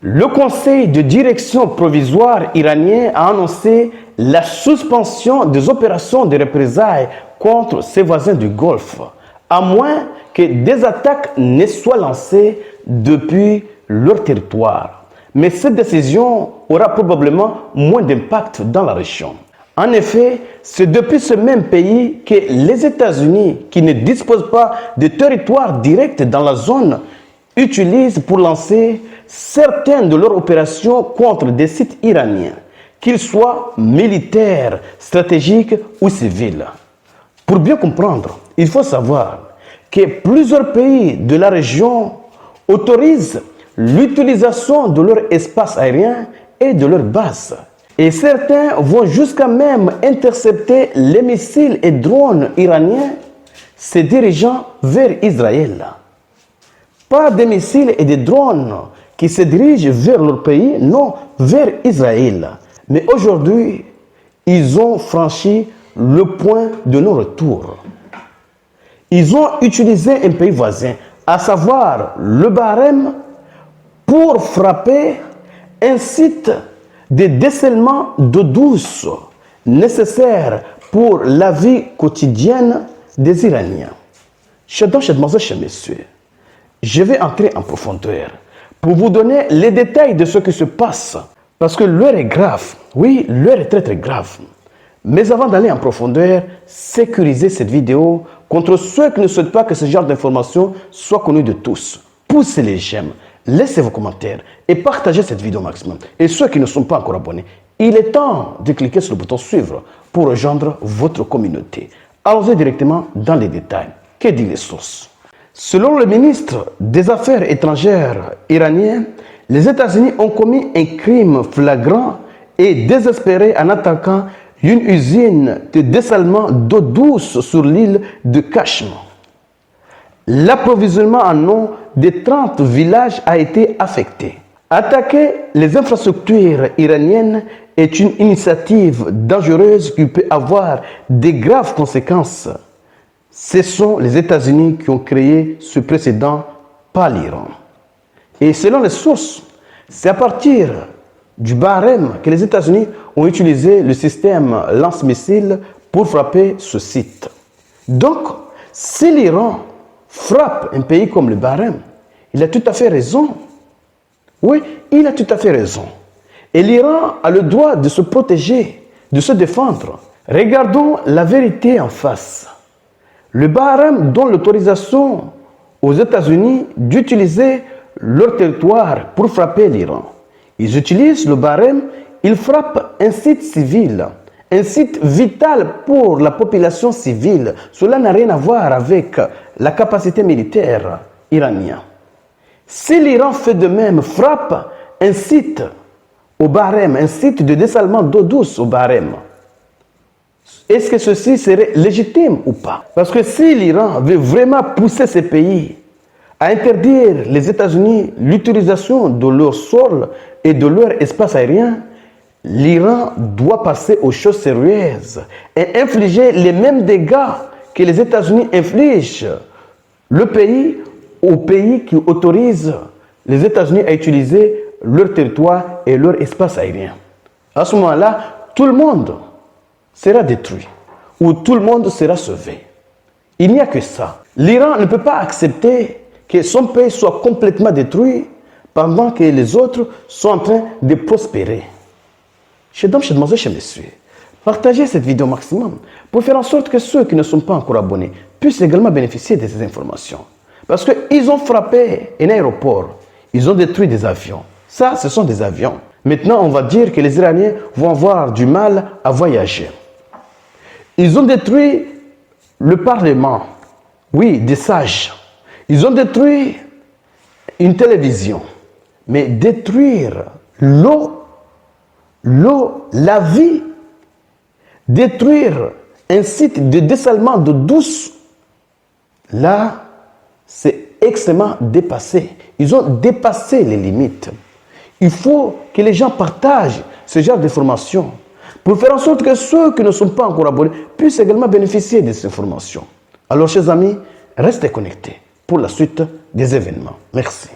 Le conseil de direction provisoire iranien a annoncé la suspension des opérations de représailles contre ses voisins du Golfe, à moins que des attaques ne soient lancées depuis leur territoire. Mais cette décision aura probablement moins d'impact dans la région. En effet, c'est depuis ce même pays que les États-Unis, qui ne disposent pas de territoire direct dans la zone, utilisent pour lancer certaines de leurs opérations contre des sites iraniens, qu'ils soient militaires, stratégiques ou civils. Pour bien comprendre, il faut savoir que plusieurs pays de la région autorisent l'utilisation de leur espace aérien et de leurs bases. Et certains vont jusqu'à même intercepter les missiles et drones iraniens se dirigeant vers Israël. Pas des missiles et des drones qui se dirigent vers leur pays, non, vers Israël. Mais aujourd'hui, ils ont franchi le point de non-retour. Ils ont utilisé un pays voisin, à savoir le Bahreïn, pour frapper un site de dessalement d'eau douce nécessaire pour la vie quotidienne des Iraniens. Chers mademoiselles, chers messieurs, je vais entrer en profondeur pour vous donner les détails de ce qui se passe. Parce que l'heure est grave. Oui, l'heure est très grave. Mais avant d'aller en profondeur, sécurisez cette vidéo contre ceux qui ne souhaitent pas que ce genre d'informations soit connu de tous. Poussez les j'aime, laissez vos commentaires et partagez cette vidéo au maximum. Et ceux qui ne sont pas encore abonnés, il est temps de cliquer sur le bouton suivre pour rejoindre votre communauté. Allons-y directement dans les détails. Que disent les sources? Selon le ministre des Affaires étrangères iranien, les États-Unis ont commis un crime flagrant et désespéré en attaquant une usine de dessalement d'eau douce sur l'île de Kachm. L'approvisionnement en eau de 30 villages a été affecté. Attaquer les infrastructures iraniennes est une initiative dangereuse qui peut avoir de graves conséquences. Ce sont les États-Unis qui ont créé ce précédent, pas l'Iran. Et selon les sources, c'est à partir du Bahreïn que les États-Unis ont utilisé le système lance-missiles pour frapper ce site. Donc, si l'Iran frappe un pays comme le Bahreïn, il a tout à fait raison. Oui, il a tout à fait raison. Et l'Iran a le droit de se protéger, de se défendre. Regardons la vérité en face. Le Bahreïn donne l'autorisation aux États-Unis d'utiliser leur territoire pour frapper l'Iran. Ils utilisent le Bahreïn, ils frappent un site civil, un site vital pour la population civile. Cela n'a rien à voir avec la capacité militaire iranienne. Si l'Iran fait de même, frappe un site au Bahreïn, un site de dessalement d'eau douce au Bahreïn, est-ce que ceci serait légitime ou pas? Parce que si l'Iran veut vraiment pousser ces pays à interdire les États-Unis l'utilisation de leur sol et de leur espace aérien, l'Iran doit passer aux choses sérieuses et infliger les mêmes dégâts que les États-Unis infligent aux pays qui autorisent les États-Unis à utiliser leur territoire et leur espace aérien. À ce moment-là, tout le monde sera détruit ou tout le monde sera sauvé. Il n'y a que ça. L'Iran ne peut pas accepter que son pays soit complètement détruit pendant que les autres sont en train de prospérer. Chers mademoiselles, chers messieurs, partagez cette vidéo au maximum pour faire en sorte que ceux qui ne sont pas encore abonnés puissent également bénéficier de ces informations. Parce qu'ils ont frappé un aéroport, ils ont détruit des avions. Ça, ce sont des avions. Maintenant, on va dire que les Iraniens vont avoir du mal à voyager. Ils ont détruit le Parlement, oui, des sages. Ils ont détruit une télévision. Mais détruire l'eau, la vie, détruire un site de dessalement d'eau douce, là, c'est extrêmement dépassé. Ils ont dépassé les limites. Il faut que les gens partagent ce genre d'informations pour faire en sorte que ceux qui ne sont pas encore abonnés puissent également bénéficier de ces informations. Alors, chers amis, restez connectés pour la suite des événements. Merci.